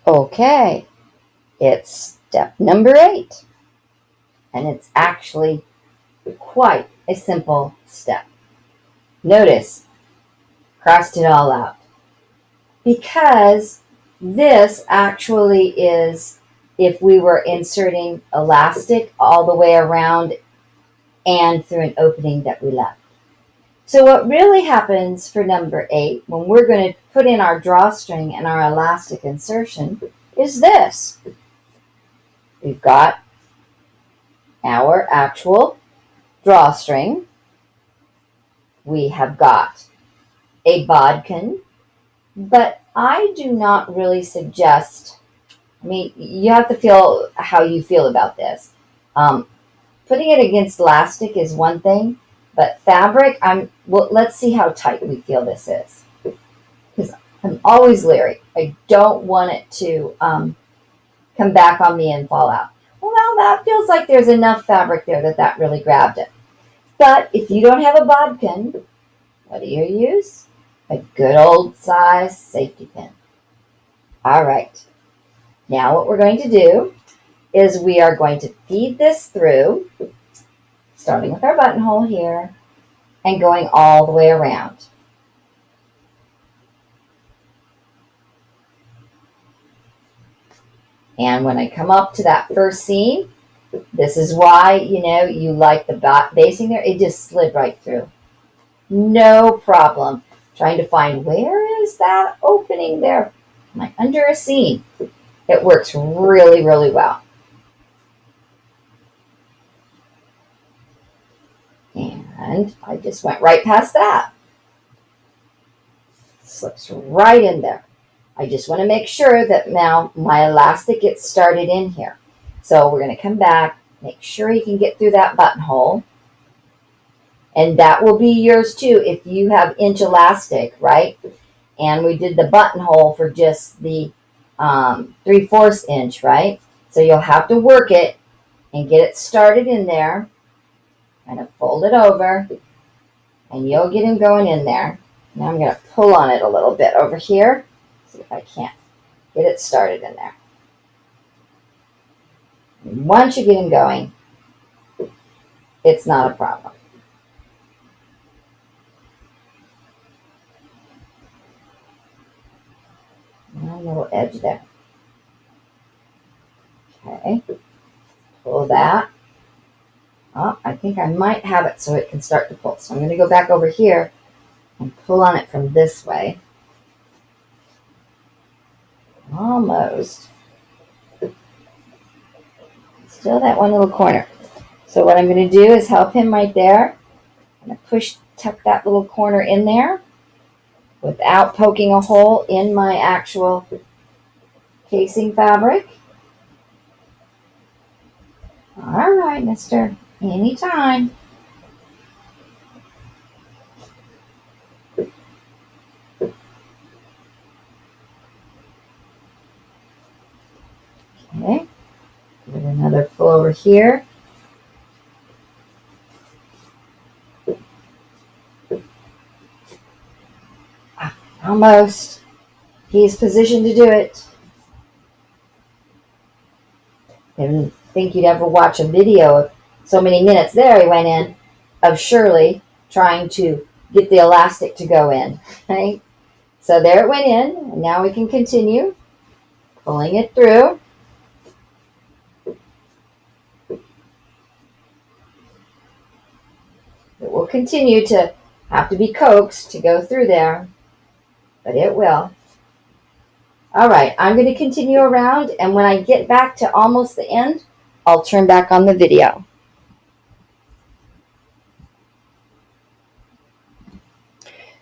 Okay, it's step number 8, and it's actually quite a simple step. Notice, crossed it all out, because this actually is if we were inserting elastic all the way around and through an opening that we left. So what really happens for number 8, when we're going to put in our drawstring and our elastic insertion, is this. We've got our actual drawstring. We have got a bodkin, but I do not really suggest, you have to feel how you feel about this. Putting it against elastic is one thing, but fabric, let's see how tight we feel this is. Because I'm always leery. I don't want it to come back on me and fall out. Well, that feels like there's enough fabric there that really grabbed it. But if you don't have a bodkin, what do you use? A good old size safety pin. All right. Now what we're going to do is we are going to feed this through, starting with our buttonhole here and going all the way around. And when I come up to that first seam, this is why, you like the basing there. It just slid right through. No problem. Trying to find where is that opening there. Am I under a seam? It works really, really well. And I just went right past that. Slips right in there. I just want to make sure that now my elastic gets started in here. So we're going to come back, make sure you can get through that buttonhole. And that will be yours too if you have inch elastic, right? And we did the buttonhole for just the 3/4 inch, right? So you'll have to work it and get it started in there. Kind of fold it over, and you'll get him going in there. Now I'm going to pull on it a little bit over here. See if I can't get it started in there. And once you get him going, it's not a problem. A little edge there. Okay, pull that. Oh, I think I might have it so it can start to pull. So I'm going to go back over here and pull on it from this way. Almost. Still that one little corner. So what I'm going to do is help him right there. I'm going to tuck that little corner in there without poking a hole in my actual casing fabric. All right, mister. Anytime. Okay. Give it another pull over here. Almost. He's positioned to do it. I didn't think you'd ever watch a video of so many minutes. There he went in of Shirley trying to get the elastic to go in. Right? So there it went in, and now we can continue pulling it through. It will continue to have to be coaxed to go through there, but it will. All right, I'm going to continue around, and when I get back to almost the end, I'll turn back on the video.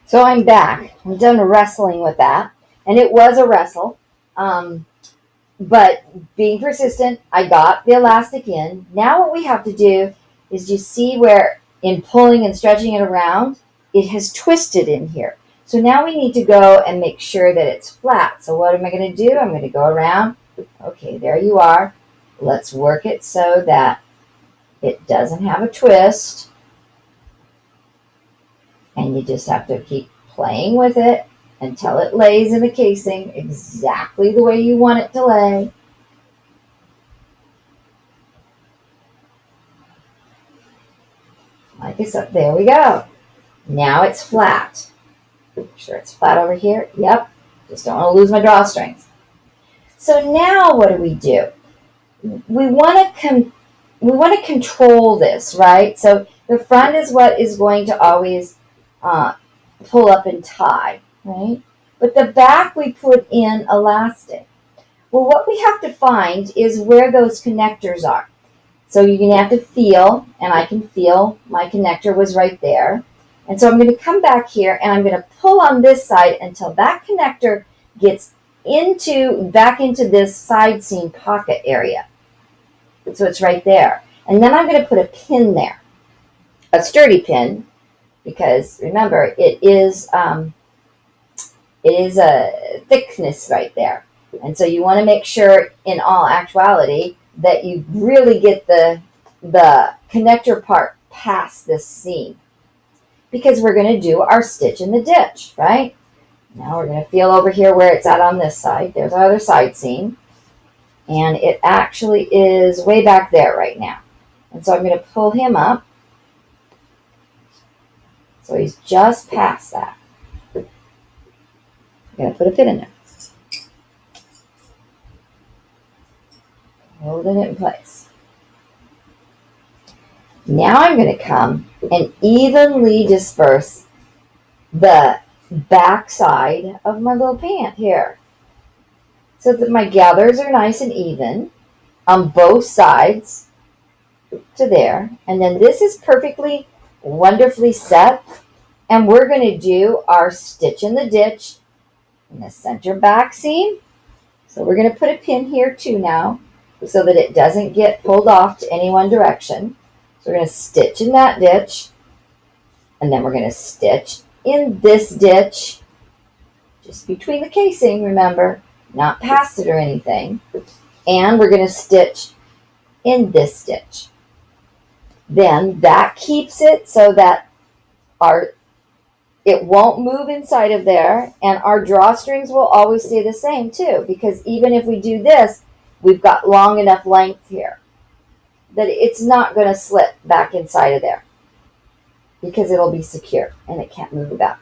So I'm back. I'm done wrestling with that, and it was a wrestle. But being persistent, I got the elastic in. Now what we have to do is you see where in pulling and stretching it around, it has twisted in here. So now we need to go and make sure that it's flat. So what am I going to do? I'm going to go around. Okay, there you are. Let's work it so that it doesn't have a twist. And you just have to keep playing with it until it lays in the casing exactly the way you want it to lay. Like I said, there we go. Now it's flat. Make sure it's flat over here. Yep. Just don't want to lose my drawstrings. So now what do? We want to control this, right? So the front is what is going to always pull up and tie, right? But the back we put in elastic. Well, what we have to find is where those connectors are. So you're going to have to feel, and I can feel my connector was right there. And so I'm going to come back here and I'm going to pull on this side until that connector gets back into this side seam pocket area. So it's right there. And then I'm going to put a pin there, a sturdy pin, because remember it is a thickness right there. And so you want to make sure in all actuality that you really get the connector part past this seam, because we're going to do our stitch in the ditch, right? Now we're going to feel over here where it's at on this side. There's our other side seam. And it actually is way back there right now. And so I'm going to pull him up. So he's just past that. I'm going to put a pin in there. Holding it in place. Now I'm going to come and evenly disperse the back side of my little pant here, so that my gathers are nice and even on both sides to there. And then this is perfectly, wonderfully set. And we're going to do our stitch in the ditch in the center back seam. So we're going to put a pin here too now, so that it doesn't get pulled off to any one direction. So we're going to stitch in that ditch. And then we're going to stitch in this ditch, just between the casing, remember, not past it or anything. And we're going to stitch in this stitch. Then that keeps it so that it won't move inside of there, and our drawstrings will always stay the same too, because even if we do this, we've got long enough length here that it's not going to slip back inside of there, because it'll be secure and it can't move about.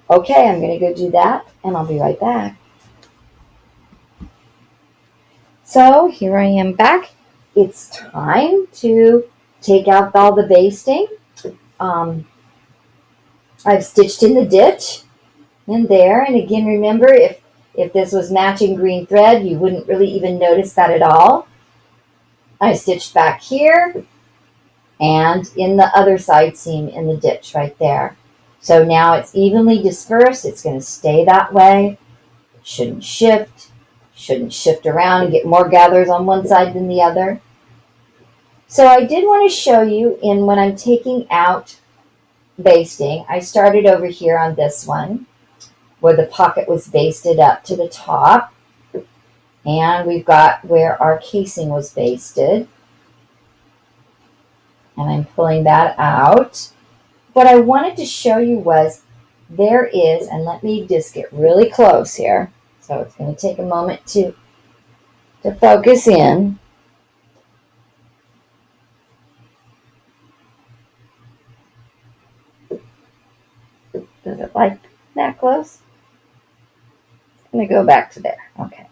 Okay, I'm going to go do that, and I'll be right back. So here I am back. It's time to take out all the basting. I've stitched in the ditch in there, and again, remember, if this was matching green thread, you wouldn't really even notice that at all. I stitched back here and in the other side seam in the ditch right there. So now it's evenly dispersed. It's going to stay that way. It shouldn't shift around and get more gathers on one side than the other. So I did want to show you when I'm taking out basting. I started over here on this one where the pocket was basted up to the top, and we've got where our casing was basted, and I'm pulling that out. What I wanted to show you was there is, and let me just get really close here, so it's going to take a moment to focus in. Does it like that close? I'm going to go back to there. Okay.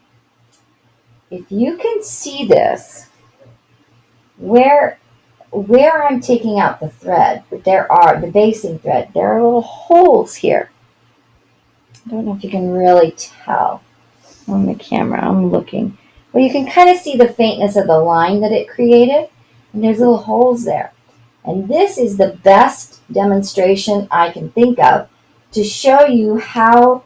If you can see this, where I'm taking out the thread, the basting thread, there are little holes here. I don't know if you can really tell on the camera. I'm looking. Well, you can kind of see the faintness of the line that it created, and there's little holes there. And this is the best demonstration I can think of to show you how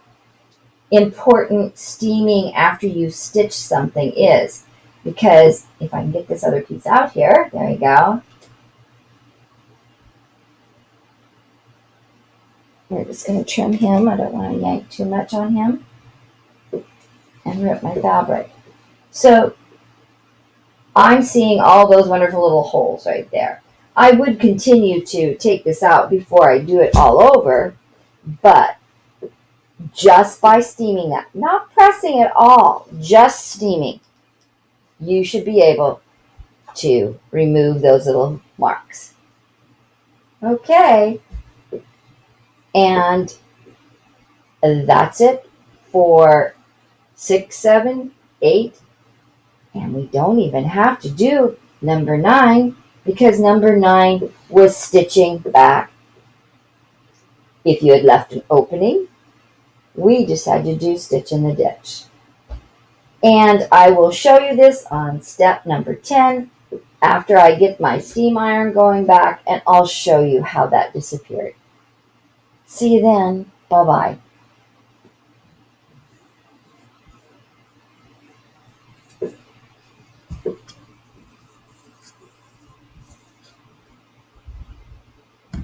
important steaming after you stitch something is. Because if I can get this other piece out here, there you go. We're just going to trim him. I don't want to yank too much on him and rip my fabric. So I'm seeing all those wonderful little holes right there. I would continue to take this out before I do it all over, but just by steaming that, not pressing at all, just steaming, you should be able to remove those little marks. Okay, and that's it for 6, 7, 8, and we don't even have to do number 9 because number 9 was stitching back. If you had left an opening, we just had to do stitch in the ditch. And I will show you this on step number 10 after I get my steam iron going back, and I'll show you how that disappeared. See you then. Bye-bye.